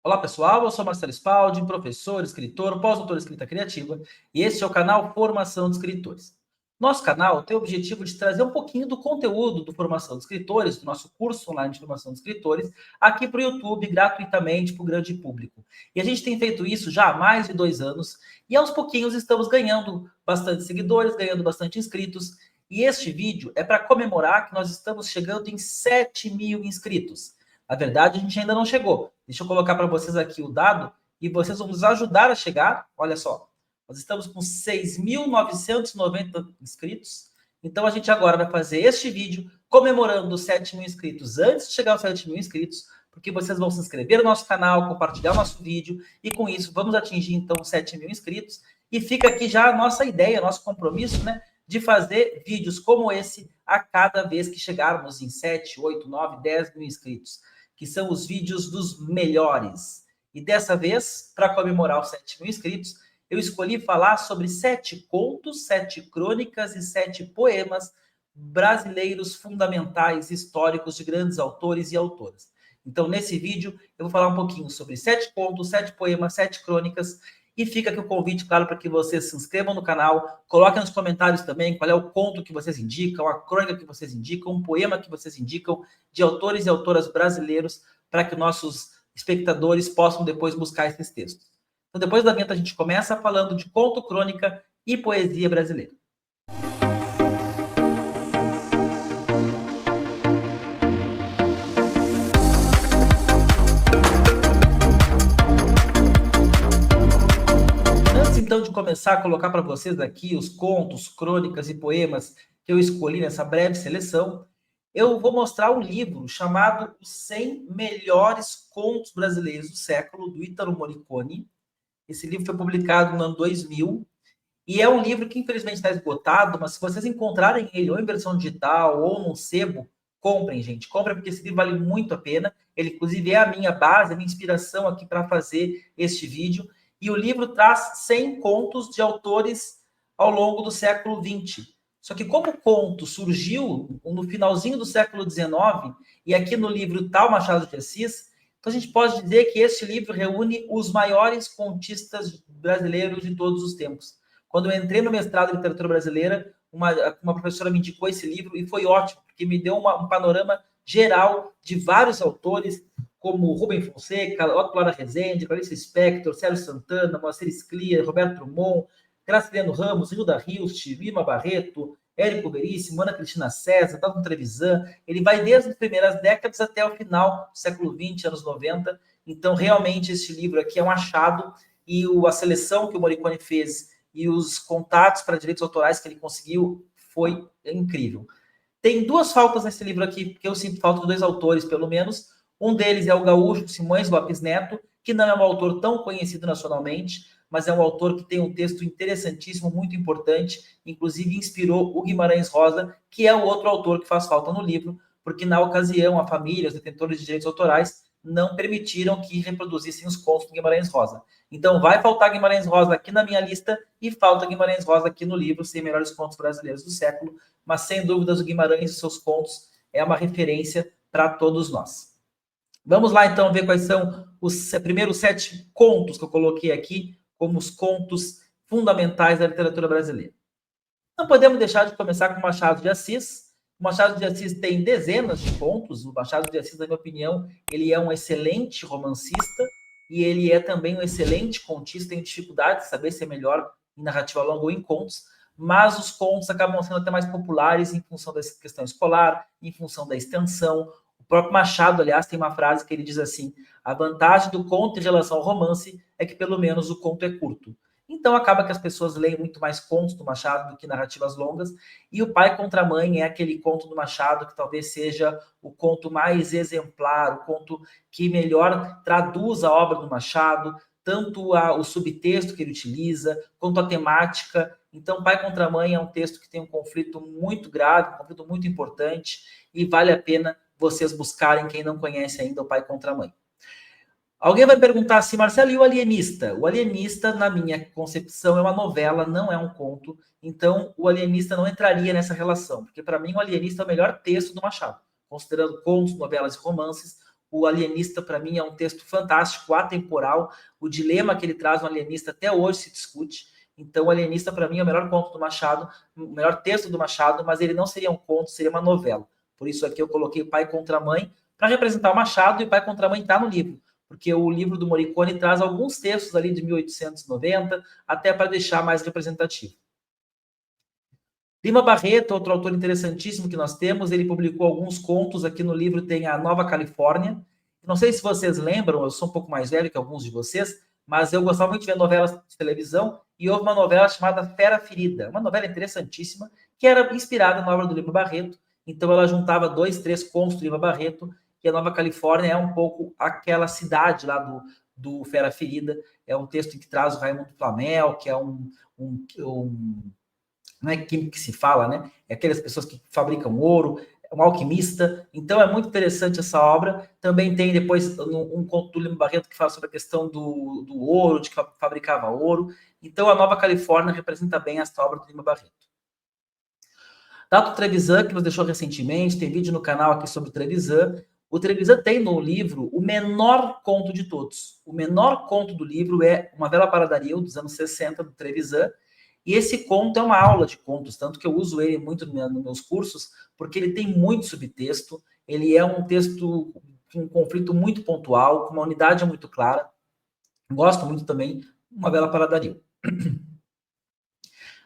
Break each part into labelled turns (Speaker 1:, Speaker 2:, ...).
Speaker 1: Olá pessoal, eu sou Marcelo Spaldi, professor, escritor, pós-doutor em escrita criativa, e este é o canal Formação de Escritores. Nosso canal tem o objetivo de trazer um pouquinho do conteúdo do Formação de Escritores, do nosso curso online de Formação de Escritores, aqui para o YouTube, gratuitamente para o grande público. E a gente tem feito isso já há mais de 2 anos, e aos pouquinhos estamos ganhando bastante seguidores, ganhando bastante inscritos, e este vídeo é para comemorar que nós estamos chegando em 7.000 inscritos. Na verdade, a gente ainda não chegou. Deixa eu colocar para vocês aqui o dado e vocês vão nos ajudar a chegar. Olha só, nós estamos com 6.990 inscritos. Então, a gente agora vai fazer este vídeo comemorando os 7.000 inscritos antes de chegar aos 7.000 inscritos, porque vocês vão se inscrever no nosso canal, compartilhar o nosso vídeo e, com isso, vamos atingir, então, 7.000 inscritos. E fica aqui já a nossa ideia, nosso compromisso, né, de fazer vídeos como esse a cada vez que chegarmos em 7, 8, 9, 10 mil inscritos, que são os vídeos dos melhores. E dessa vez, para comemorar os 7.000 inscritos, eu escolhi falar sobre 7 contos, 7 crônicas e 7 poemas brasileiros fundamentais, históricos, de grandes autores e autoras. Então, nesse vídeo, eu vou falar um pouquinho sobre 7 contos, 7 poemas, 7 crônicas, e fica aqui o convite, claro, para que vocês se inscrevam no canal, coloquem nos comentários também qual é o conto que vocês indicam, a crônica que vocês indicam, um poema que vocês indicam, de autores e autoras brasileiros, para que nossos espectadores possam depois buscar esses textos. Então, depois da vinheta, a gente começa falando de conto, crônica e poesia brasileira. Então, de começar a colocar para vocês aqui os contos, crônicas e poemas que eu escolhi nessa breve seleção, eu vou mostrar um livro chamado Os 100 Melhores Contos Brasileiros do Século, do Ítalo Morricone. Esse livro foi publicado no ano 2000 e é um livro que infelizmente está esgotado, mas se vocês encontrarem ele ou em versão digital ou num sebo, comprem, gente. Comprem, porque esse livro vale muito a pena. Ele, inclusive, é a minha base, a minha inspiração aqui para fazer este vídeo. E o livro traz 100 contos de autores ao longo do século XX. Só que como o conto surgiu no finalzinho do século XIX, e aqui no livro está o Machado de Assis, então a gente pode dizer que este livro reúne os maiores contistas brasileiros de todos os tempos. Quando eu entrei no mestrado em literatura brasileira, uma professora me indicou esse livro e foi ótimo, porque me deu um panorama geral de vários autores, como Rubem Fonseca, Otto Lara Rezende, Clarice Lispector, Sérgio Santana, Moacir Scliar, Roberto Drummond, Graciliano Ramos, Hilda Hilst, Lima Barreto, Érico Veríssimo, Ana Cristina César, Dalton Trevisan. Ele vai desde as primeiras décadas até o final do século XX, anos 90. Então, realmente, este livro aqui é um achado, e a seleção que o Morricone fez e os contatos para direitos autorais que ele conseguiu foi incrível. Tem 2 faltas nesse livro aqui, porque eu sinto falta de 2 autores, pelo menos. Um deles é o gaúcho Simões Lopes Neto, que não é um autor tão conhecido nacionalmente, mas é um autor que tem um texto interessantíssimo, muito importante, inclusive inspirou o Guimarães Rosa, que é o outro autor que faz falta no livro, porque na ocasião a família, os detentores de direitos autorais, não permitiram que reproduzissem os contos do Guimarães Rosa. Então vai faltar Guimarães Rosa aqui na minha lista e falta Guimarães Rosa aqui no livro, 100 Melhores Contos Brasileiros do Século, mas sem dúvidas o Guimarães e seus contos é uma referência para todos nós. Vamos lá, então, ver quais são os primeiros 7 contos que eu coloquei aqui como os contos fundamentais da literatura brasileira. Não podemos deixar de começar com Machado de Assis. O Machado de Assis tem dezenas de contos. O Machado de Assis, na minha opinião, ele é um excelente romancista e ele é também um excelente contista. Tem dificuldade de saber se é melhor em narrativa longa ou em contos, mas os contos acabam sendo até mais populares em função da questão escolar, em função da extensão. O próprio Machado, aliás, tem uma frase que ele diz assim: a vantagem do conto em relação ao romance é que pelo menos o conto é curto. Então acaba que as pessoas leem muito mais contos do Machado do que narrativas longas, e O Pai contra a Mãe é aquele conto do Machado que talvez seja o conto mais exemplar, o conto que melhor traduz a obra do Machado, tanto o subtexto que ele utiliza, quanto a temática. Então, Pai contra a Mãe é um texto que tem um conflito muito grave, um conflito muito importante, e vale a pena vocês buscarem, quem não conhece ainda, O Pai contra a Mãe. Alguém vai perguntar assim, Marcelo, e o Alienista? O Alienista, na minha concepção, é uma novela, não é um conto. Então, o Alienista não entraria nessa relação, porque para mim o Alienista é o melhor texto do Machado. Considerando contos, novelas e romances, O Alienista, para mim, é um texto fantástico, atemporal. O dilema que ele traz no Alienista até hoje se discute. Então, o Alienista, para mim, é o melhor conto do Machado, o melhor texto do Machado, mas ele não seria um conto, seria uma novela. Por isso aqui eu coloquei Pai contra Mãe, para representar o Machado, e Pai contra Mãe está no livro, porque o livro do Morricone traz alguns textos ali de 1890, até para deixar mais representativo. Lima Barreto, outro autor interessantíssimo que nós temos, ele publicou alguns contos, aqui no livro tem a Nova Califórnia. Não sei se vocês lembram, eu sou um pouco mais velho que alguns de vocês, mas eu gostava muito de ver novelas de televisão, e houve uma novela chamada Fera Ferida, uma novela interessantíssima, que era inspirada na obra do Lima Barreto. Então ela juntava 2, 3 contos do Lima Barreto, e a Nova Califórnia é um pouco aquela cidade lá do Fera Ferida. É um texto que traz o Raimundo Flamel, que é não é químico que se fala, né? É aquelas pessoas que fabricam ouro, é um alquimista. Então é muito interessante essa obra. Também tem depois um conto do Lima Barreto que fala sobre a questão do ouro, de que fabricava ouro. Então a Nova Califórnia representa bem esta obra do Lima Barreto. Tato Trevisan, que nos deixou recentemente, tem vídeo no canal aqui sobre o Trevisan. O Trevisan tem no livro o menor conto de todos. O menor conto do livro é Uma Vela para Dario, dos anos 60, do Trevisan. E esse conto é uma aula de contos, tanto que eu uso ele muito nos meus cursos, porque ele tem muito subtexto, ele é um texto com um conflito muito pontual, com uma unidade muito clara. Gosto muito também de Uma Vela para Dario.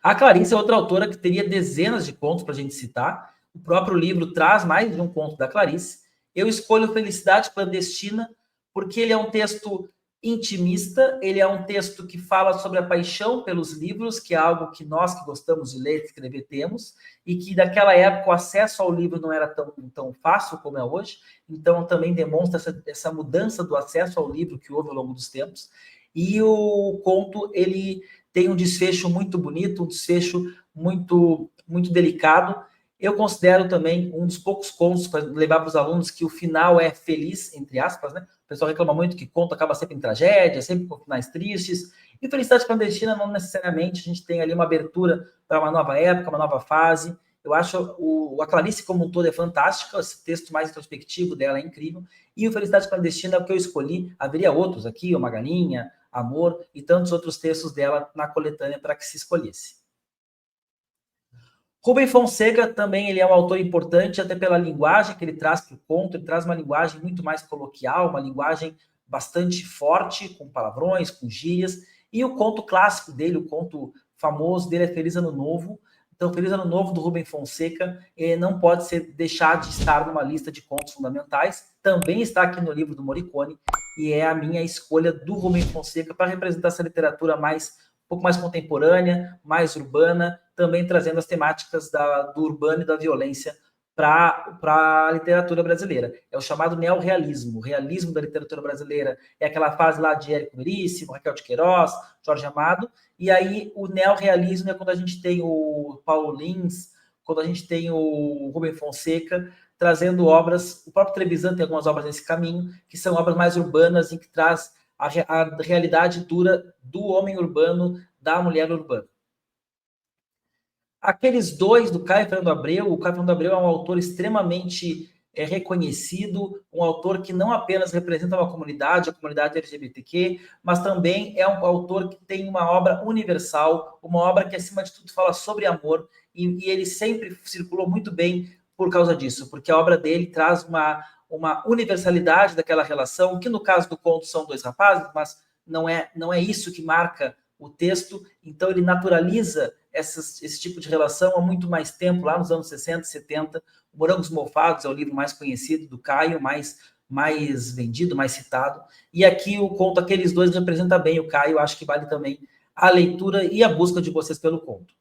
Speaker 1: A Clarice é outra autora que teria dezenas de contos para a gente citar. O próprio livro traz mais de um conto da Clarice. Eu escolho Felicidade Clandestina porque ele é um texto intimista, ele é um texto que fala sobre a paixão pelos livros, que é algo que nós que gostamos de ler e escrever temos, e que naquela época o acesso ao livro não era tão fácil como é hoje, então também demonstra essa mudança do acesso ao livro que houve ao longo dos tempos. E o conto, ele tem um desfecho muito bonito, um desfecho muito, muito delicado. Eu considero também um dos poucos contos para levar para os alunos que o final é feliz, entre aspas, né? O pessoal reclama muito que conto acaba sempre em tragédia, sempre com finais tristes. E Felicidade Clandestina não necessariamente, a gente tem ali uma abertura para uma nova época, uma nova fase. Eu acho a Clarice como um todo é fantástica, esse texto mais introspectivo dela é incrível. E o Felicidade Clandestina é o que eu escolhi. Haveria outros aqui, Uma Galinha, Amor e tantos outros textos dela na coletânea para que se escolhesse. Rubem Fonseca também ele é um autor importante, até pela linguagem que ele traz para o conto. Ele traz uma linguagem muito mais coloquial, uma linguagem bastante forte, com palavrões, com gírias. E o conto clássico dele, o conto famoso dele é Feliz Ano Novo. Então, Feliz Ano Novo, do Rubem Fonseca, não pode deixar de estar numa lista de contos fundamentais. Também está aqui no livro do Morricone, e é a minha escolha do Rubem Fonseca para representar essa literatura um pouco mais contemporânea, mais urbana, também trazendo as temáticas do urbano e da violência para a literatura brasileira. É o chamado neorrealismo. O realismo da literatura brasileira é aquela fase lá de Érico Veríssimo, Raquel de Queiroz, Jorge Amado, e aí o neorrealismo é quando a gente tem o Paulo Lins, quando a gente tem o Rubem Fonseca, trazendo obras, o próprio Trevisan tem algumas obras nesse caminho, que são obras mais urbanas e que traz a realidade dura do homem urbano, da mulher urbana. Aqueles dois do Caio Fernando Abreu, o Caio Fernando Abreu é um autor extremamente reconhecido, um autor que não apenas representa uma comunidade, a comunidade LGBTQ, mas também é um autor que tem uma obra universal, uma obra que, acima de tudo, fala sobre amor, e ele sempre circulou muito bem por causa disso, porque a obra dele traz uma universalidade daquela relação, que no caso do conto são dois rapazes, mas não é isso que marca o texto, então ele naturaliza esse tipo de relação há muito mais tempo, lá nos anos 60, 70. O Morangos Mofados é o livro mais conhecido do Caio, mais vendido, mais citado, e aqui o conto Aqueles Dois representa bem o Caio, acho que vale também a leitura e a busca de vocês pelo conto.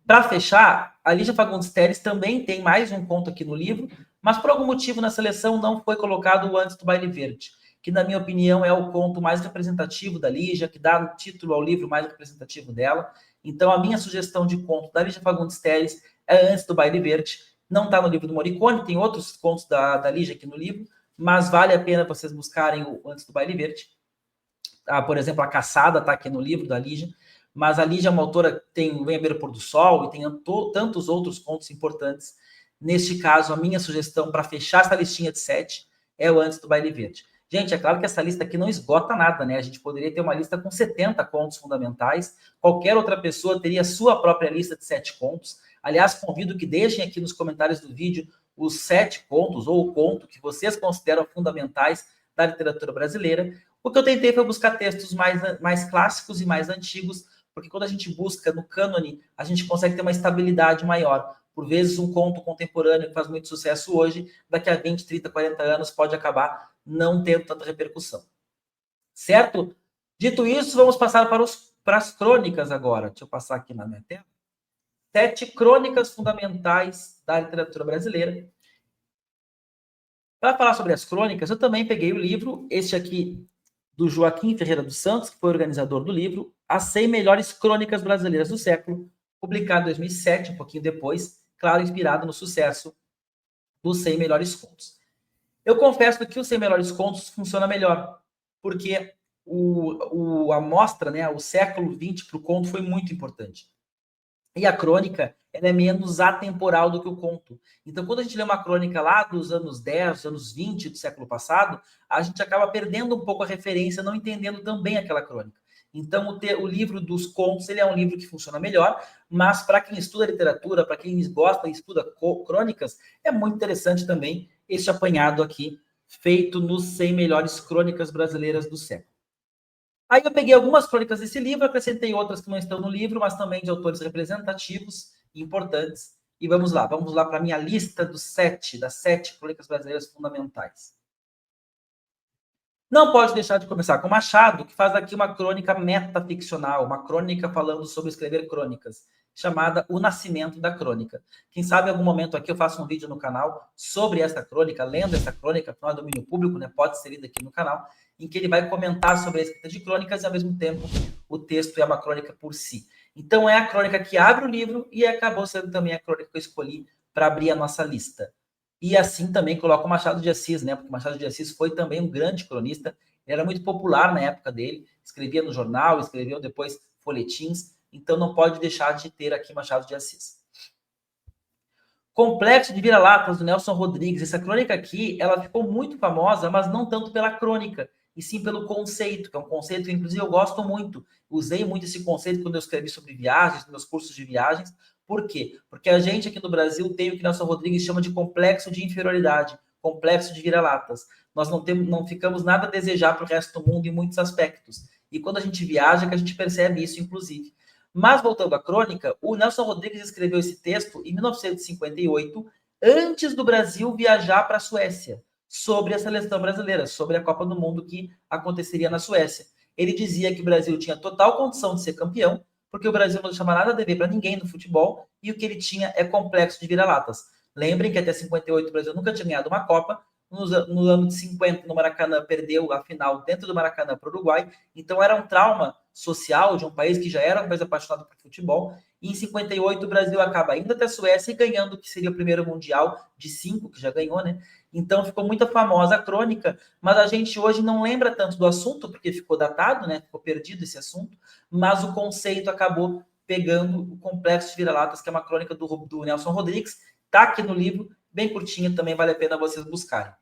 Speaker 1: Para fechar, a Lígia Fagundes Telles também tem mais um conto aqui no livro, mas por algum motivo na seleção não foi colocado o Antes do Baile Verde, que na minha opinião é o conto mais representativo da Lígia, que dá o título ao livro mais representativo dela. Então a minha sugestão de conto da Lígia Fagundes Telles é Antes do Baile Verde. Não está no livro do Morricone, tem outros contos da Lígia aqui no livro, mas vale a pena vocês buscarem o Antes do Baile Verde. Por exemplo, A Caçada está aqui no livro da Lígia, mas a Lígia é uma autora que tem Venha Ver o Pôr do Sol e tem tantos outros contos importantes. Neste caso, a minha sugestão para fechar essa listinha de 7 é o Antes do Baile Verde. Gente, é claro que essa lista aqui não esgota nada, né? A gente poderia ter uma lista com 70 contos fundamentais, qualquer outra pessoa teria a sua própria lista de 7 contos. Aliás, convido que deixem aqui nos comentários do vídeo os 7 contos ou o conto que vocês consideram fundamentais da literatura brasileira. O que eu tentei foi buscar textos mais clássicos e mais antigos, porque quando a gente busca no cânone, a gente consegue ter uma estabilidade maior. Por vezes, um conto contemporâneo que faz muito sucesso hoje, daqui a 20, 30, 40 anos, pode acabar não tendo tanta repercussão. Certo? Dito isso, vamos passar para as crônicas agora. Deixa eu passar aqui na minha tela. 7 crônicas fundamentais da literatura brasileira. Para falar sobre as crônicas, eu também peguei o livro, este aqui, do Joaquim Ferreira dos Santos, que foi organizador do livro, As 100 Melhores Crônicas Brasileiras do Século, publicado em 2007, um pouquinho depois, claro, inspirado no sucesso dos 100 Melhores Contos. Eu confesso que os 100 Melhores Contos funciona melhor, porque a amostra, né, o século XX para o conto foi muito importante. E a crônica, ela é menos atemporal do que o conto. Então, quando a gente lê uma crônica lá dos anos 10, anos 20 do século passado, a gente acaba perdendo um pouco a referência, não entendendo também aquela crônica. Então, o livro dos contos, ele é um livro que funciona melhor, mas para quem estuda literatura, para quem gosta e estuda crônicas, é muito interessante também este apanhado aqui, feito nos 100 melhores crônicas brasileiras do século. Aí eu peguei algumas crônicas desse livro, acrescentei outras que não estão no livro, mas também de autores representativos e importantes. E vamos lá para a minha lista das 7 crônicas brasileiras fundamentais. Não pode deixar de começar com Machado, que faz aqui uma crônica metaficcional, uma crônica falando sobre escrever crônicas, chamada O Nascimento da Crônica. Quem sabe em algum momento aqui eu faço um vídeo no canal sobre essa crônica, lendo essa crônica, não é domínio público, né? Pode ser lido aqui no canal, em que ele vai comentar sobre a escrita de crônicas e, ao mesmo tempo, o texto é uma crônica por si. Então, é a crônica que abre o livro e acabou sendo também a crônica que eu escolhi para abrir a nossa lista. E assim também coloca o Machado de Assis, né? Porque o Machado de Assis foi também um grande cronista, ele era muito popular na época dele, escrevia no jornal, escreveu depois folhetins, então não pode deixar de ter aqui Machado de Assis. Complexo de Vira-Latas, do Nelson Rodrigues. Essa crônica aqui, ela ficou muito famosa, mas não tanto pela crônica, e sim pelo conceito, que é um conceito que, inclusive, eu gosto muito. Usei muito esse conceito quando eu escrevi sobre viagens, nos meus cursos de viagens. Por quê? Porque a gente aqui no Brasil tem o que Nelson Rodrigues chama de complexo de inferioridade, complexo de vira-latas. Nós não ficamos nada a desejar para o resto do mundo em muitos aspectos. E quando a gente viaja, que a gente percebe isso, inclusive. Mas, voltando à crônica, o Nelson Rodrigues escreveu esse texto em 1958, antes do Brasil viajar para a Suécia, sobre a seleção brasileira, sobre a Copa do Mundo que aconteceria na Suécia. Ele dizia que o Brasil tinha total condição de ser campeão, porque o Brasil não chama nada a dever para ninguém no futebol, e o que ele tinha é complexo de vira-latas. Lembrem que até 58 o Brasil nunca tinha ganhado uma Copa, no ano de 50, no Maracanã, perdeu a final dentro do Maracanã para o Uruguai, então era um trauma social de um país que já era um país apaixonado por futebol, e em 58 o Brasil acaba indo até a Suécia e ganhando o que seria o primeiro Mundial de 5, que já ganhou, né? Então ficou muito famosa a crônica, mas a gente hoje não lembra tanto do assunto, porque ficou datado, né? Ficou perdido esse assunto, mas o conceito acabou pegando o Complexo de Vira-Latas, que é uma crônica do Nelson Rodrigues, tá aqui no livro, bem curtinha, também vale a pena vocês buscarem.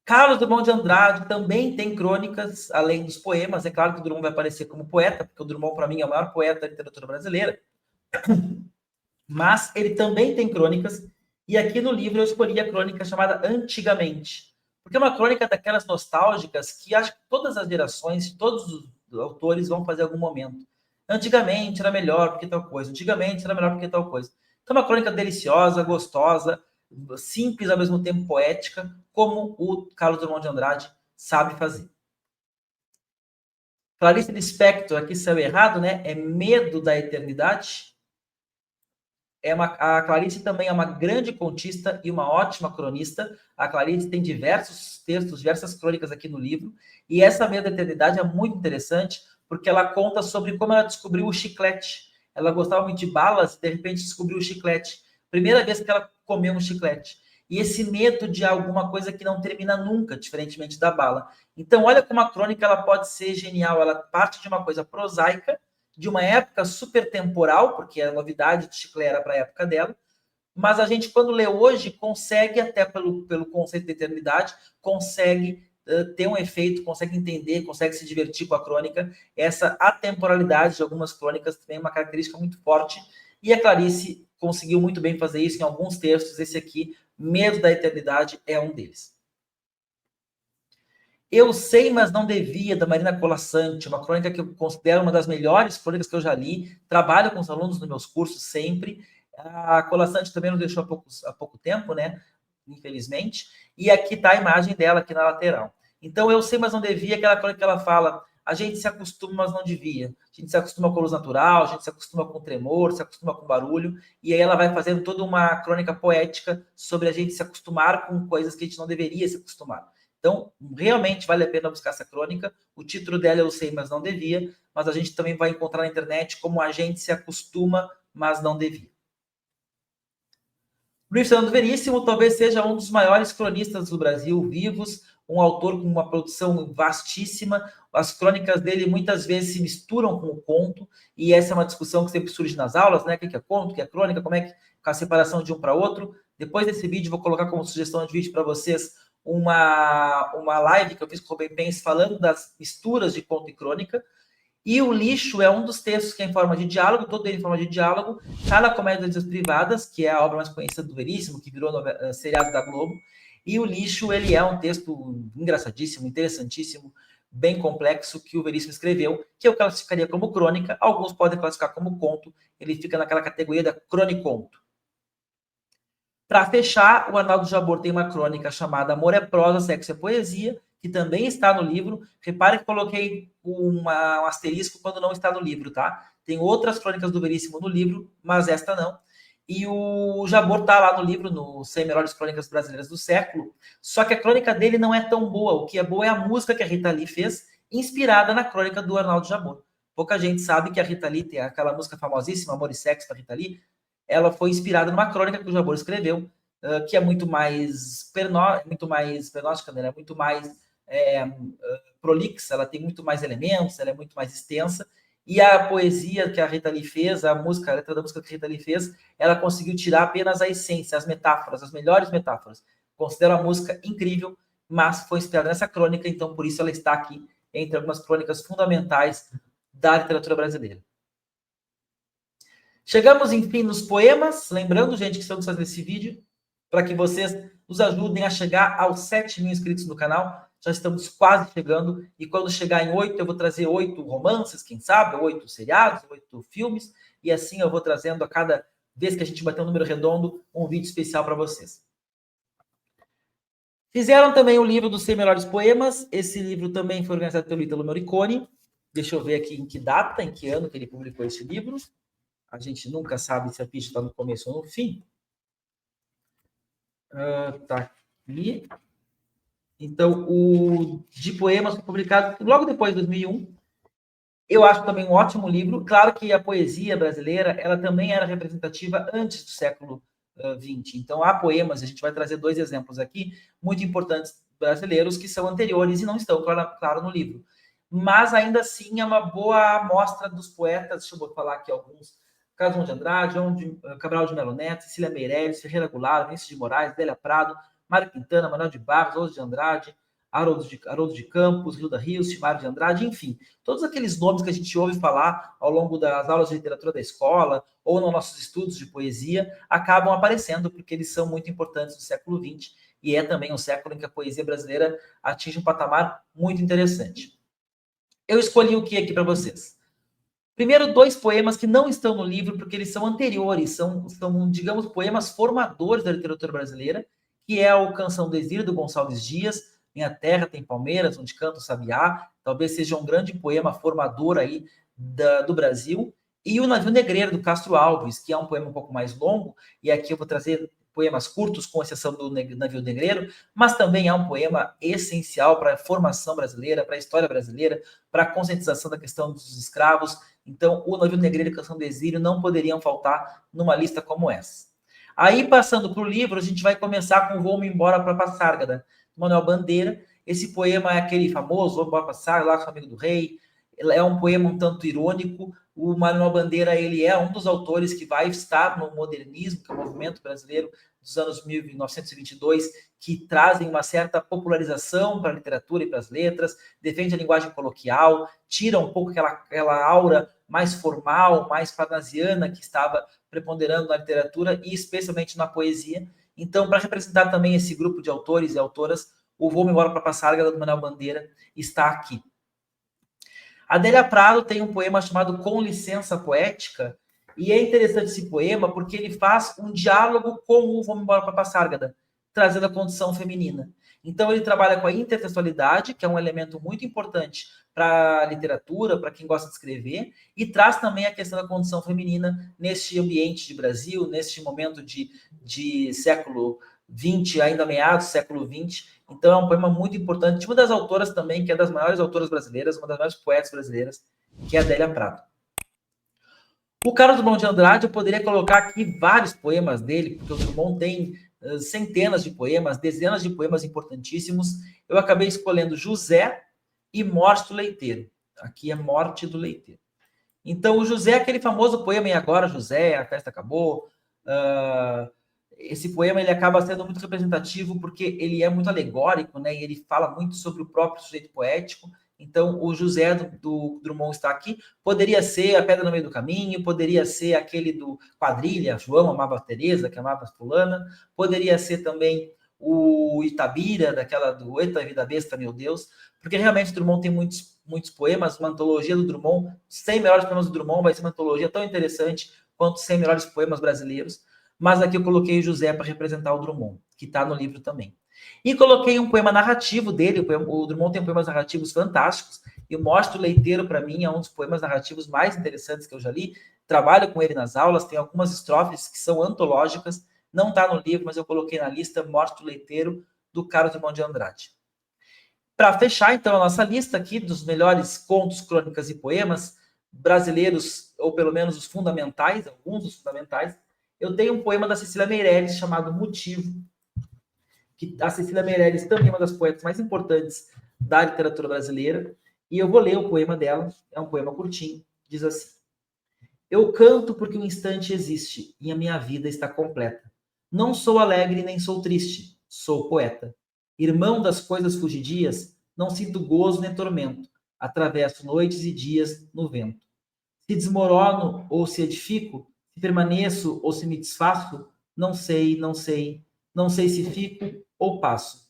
Speaker 1: Carlos Drummond de Andrade também tem crônicas, além dos poemas. É claro que o Drummond vai aparecer como poeta, porque o Drummond, para mim, é o maior poeta da literatura brasileira. Mas ele também tem crônicas, e aqui no livro eu escolhi a crônica chamada Antigamente, porque é uma crônica daquelas nostálgicas que acho que todas as gerações, todos os autores vão fazer em algum momento. Antigamente era melhor porque tal coisa, antigamente era melhor porque tal coisa. Então, é uma crônica deliciosa, gostosa, simples, ao mesmo tempo poética, como o Carlos Drummond de Andrade sabe fazer. Clarice Lispector, aqui saiu errado, né? É Medo da Eternidade. A Clarice também é uma grande contista e uma ótima cronista. A Clarice tem diversos textos, diversas crônicas aqui no livro. E essa Medo da Eternidade é muito interessante, porque ela conta sobre como ela descobriu o chiclete. Ela gostava muito de balas e, de repente, descobriu o chiclete. Primeira vez que ela comeu um chiclete. E esse medo de alguma coisa que não termina nunca, diferentemente da bala. Então, olha como a crônica ela pode ser genial. Ela parte de uma coisa prosaica, de uma época super temporal, porque a novidade do chiclete era para a época dela, mas a gente, quando lê hoje, consegue, até pelo conceito de eternidade, consegue ter um efeito, consegue entender, consegue se divertir com a crônica. Essa atemporalidade de algumas crônicas também é uma característica muito forte, e a Clarice conseguiu muito bem fazer isso em alguns textos. Esse aqui, Medo da Eternidade, é um deles. Eu Sei, Mas Não Devia, da Marina Colasanti, uma crônica que eu considero uma das melhores crônicas que eu já li. Trabalho com os alunos nos meus cursos sempre. A Colasanti também nos deixou há pouco tempo, né? Infelizmente. E aqui está a imagem dela, aqui na lateral. Então, Eu Sei, Mas Não Devia, aquela crônica que ela fala: a gente se acostuma, mas não devia. A gente se acostuma com a luz natural, a gente se acostuma com o tremor, se acostuma com o barulho. E aí ela vai fazendo toda uma crônica poética sobre a gente se acostumar com coisas que a gente não deveria se acostumar. Então, realmente vale a pena buscar essa crônica. O título dela Eu Sei, Mas Não Devia, mas a gente também vai encontrar na internet como A Gente Se Acostuma, Mas Não Devia. Luiz Fernando Veríssimo talvez seja um dos maiores cronistas do Brasil vivos, um autor com uma produção vastíssima. As crônicas dele muitas vezes se misturam com o conto, e essa é uma discussão que sempre surge nas aulas, né? O que é conto, o que é crônica, como é que a separação de um para outro. Depois desse vídeo, vou colocar como sugestão de vídeo para vocês uma live que eu fiz com o Rubem Pence falando das misturas de conto e crônica. E O Lixo é um dos textos que é em forma de diálogo, todo ele em forma de diálogo, está na Comédias Privadas, que é a obra mais conhecida do Veríssimo, que virou seriado da Globo. E O Lixo, ele é um texto engraçadíssimo, interessantíssimo, bem complexo, que o Veríssimo escreveu, que eu classificaria como crônica. Alguns podem classificar como conto, ele fica naquela categoria da croniconto. Para fechar, o Arnaldo Jabor tem uma crônica chamada Amor é Prosa, Sexo é Poesia, que também está no livro. Repare que coloquei um asterisco quando não está no livro, tá? Tem outras crônicas do Veríssimo no livro, mas esta não. E o Jabor está lá no livro, no 100 Melhores Crônicas Brasileiras do Século, só que a crônica dele não é tão boa. O que é boa é a música que a Rita Lee fez, inspirada na crônica do Arnaldo Jabor. Pouca gente sabe que a Rita Lee tem aquela música famosíssima, Amor e Sexo, da Rita Lee. Ela foi inspirada numa crônica que o Jabor escreveu, que é muito mais pernóstica, né? É muito mais prolixa, ela tem muito mais elementos, ela é muito mais extensa. E a poesia que a Rita Lee fez, a letra da música que a Rita Lee fez, ela conseguiu tirar apenas a essência, as metáforas, as melhores metáforas. Considero a música incrível, mas foi inspirada nessa crônica, então por isso ela está aqui entre algumas crônicas fundamentais da literatura brasileira. Chegamos, enfim, nos poemas. Lembrando, gente, que estamos fazendo esse vídeo para que vocês nos ajudem a chegar aos 7 mil inscritos no canal. Já estamos quase chegando. E quando chegar em 8, eu vou trazer 8 romances, quem sabe, 8 seriados, 8 filmes. E assim eu vou trazendo a cada vez que a gente bater um número redondo, um vídeo especial para vocês. Fizeram também o livro dos 100 melhores poemas. Esse livro também foi organizado pelo Ítalo Morricone. Deixa eu ver aqui em que data, em que ano que ele publicou esse livro. A gente nunca sabe se a pista está no começo ou no fim. Tá aqui. Então, o de poemas foi publicado logo depois de 2001. Eu acho também um ótimo livro. Claro que a poesia brasileira, ela também era representativa antes do século XX. Então, há poemas, a gente vai trazer 2 exemplos aqui, muito importantes brasileiros, que são anteriores e não estão, claro, no livro. Mas, ainda assim, é uma boa amostra dos poetas. Deixa eu falar aqui alguns. Carlos Drummond de Andrade, João Cabral de Melo Neto, Cecília Meirelles, Ferreira Goulart, Vinícius de Moraes, Délia Prado, Mário Quintana, Manuel de Barros, Oswald de Andrade, Haroldo de Campos, Hilda Rios, Chimário de Andrade, enfim, todos aqueles nomes que a gente ouve falar ao longo das aulas de literatura da escola ou nos nossos estudos de poesia, acabam aparecendo porque eles são muito importantes no século XX e é também um século em que a poesia brasileira atinge um patamar muito interessante. Eu escolhi o que aqui para vocês? Primeiro, 2 poemas que não estão no livro, porque eles são anteriores, são, digamos, poemas formadores da literatura brasileira, que é o Canção do Exílio, do Gonçalves Dias, Minha Terra Tem Palmeiras, Onde Canta o Sabiá, talvez seja um grande poema formador aí do Brasil, e o Navio Negreiro, do Castro Alves, que é um poema um pouco mais longo, e aqui eu vou trazer poemas curtos, com exceção do Navio Negreiro, mas também é um poema essencial para a formação brasileira, para a história brasileira, para a conscientização da questão dos escravos. Então, o Navio Negreiro e Canção do Exílio não poderiam faltar numa lista como essa. Aí, passando para o livro, a gente vai começar com Vou-me Embora para Passárgada, do Manuel Bandeira. Esse poema é aquele famoso, Vou-me Embora para Passárgada, lá com o Amigo do Rei. é um poema um tanto irônico. O Manuel Bandeira, ele é um dos autores que vai estar no modernismo, que é o movimento brasileiro dos anos 1922, que trazem uma certa popularização para a literatura e para as letras, defende a linguagem coloquial, tira um pouco aquela aura mais formal, mais parnasiana que estava preponderando na literatura e especialmente na poesia. Então, para representar também esse grupo de autores e autoras, o Vou-me embora para Passárgada, do Manuel Bandeira, está aqui. Adélia Prado tem um poema chamado Com Licença Poética, e é interessante esse poema porque ele faz um diálogo com o Vou-me embora para Passárgada, trazendo a condição feminina. Então ele trabalha com a intertextualidade, que é um elemento muito importante para a literatura, para quem gosta de escrever, e traz também a questão da condição feminina neste ambiente de Brasil, neste momento de século XX, ainda meados do século XX. Então é um poema muito importante, de uma das autoras também, que é das maiores autoras brasileiras, uma das maiores poetas brasileiras, que é a Adélia Prado. O Carlos Drummond de Andrade, eu poderia colocar aqui vários poemas dele, porque o Drummond tem centenas de poemas, dezenas de poemas importantíssimos. Eu acabei escolhendo José e Morte do Leiteiro. Aqui é Morte do Leiteiro. Então, o José é aquele famoso poema E Agora, José, a festa acabou. Esse poema ele acaba sendo muito representativo porque ele é muito alegórico, né? E ele fala muito sobre o próprio sujeito poético. Então, o José do Drummond está aqui. Poderia ser A Pedra no Meio do Caminho, poderia ser aquele do Quadrilha, João amava a Teresa, que amava a fulana. Poderia ser também o Itabira, daquela do Eita Vida Besta, meu Deus. Porque realmente o Drummond tem muitos poemas, uma antologia do Drummond, 100 melhores poemas do Drummond, vai ser uma antologia tão interessante quanto 100 melhores poemas brasileiros. Mas aqui eu coloquei o José para representar o Drummond, que está no livro também. E coloquei um poema narrativo dele, o Drummond tem poemas narrativos fantásticos, e o Morte do Leiteiro, para mim, é um dos poemas narrativos mais interessantes que eu já li. Trabalho com ele nas aulas, tem algumas estrofes que são antológicas, não está no livro, mas eu coloquei na lista Morte do Leiteiro, do Carlos Drummond de Andrade. Para fechar, então, a nossa lista aqui dos melhores contos, crônicas e poemas brasileiros, ou pelo menos os fundamentais, alguns dos fundamentais, eu tenho um poema da Cecília Meirelles chamado Motivo, que a Cecília Meirelles também é uma das poetas mais importantes da literatura brasileira, e eu vou ler o poema dela, é um poema curtinho, diz assim: Eu canto porque o instante existe, e a minha vida está completa. Não sou alegre nem sou triste, sou poeta. Irmão das coisas fugidias, não sinto gozo nem tormento, atravesso noites e dias no vento. Se desmorono ou se edifico, se permaneço ou se me desfaço, não sei, não sei, não sei se fico ou passo.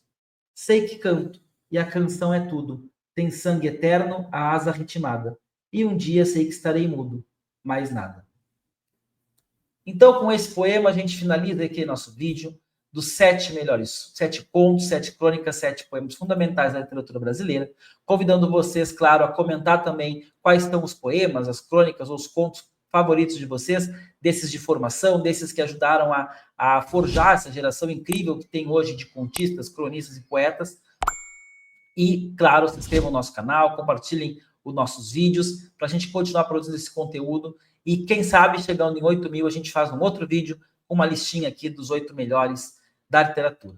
Speaker 1: Sei que canto, e a canção é tudo. Tem sangue eterno, a asa ritmada. E um dia sei que estarei mudo, mais nada. Então, com esse poema, a gente finaliza aqui nosso vídeo dos 7 melhores, 7 contos, 7 crônicas, 7 poemas fundamentais da literatura brasileira, convidando vocês, claro, a comentar também quais são os poemas, as crônicas ou os contos favoritos de vocês, desses de formação, desses que ajudaram a forjar essa geração incrível que tem hoje de contistas, cronistas e poetas. E, claro, se inscrevam no nosso canal, compartilhem os nossos vídeos, para a gente continuar produzindo esse conteúdo. E quem sabe, chegando em 8 mil, a gente faz um outro vídeo com uma listinha aqui dos 8 melhores da literatura.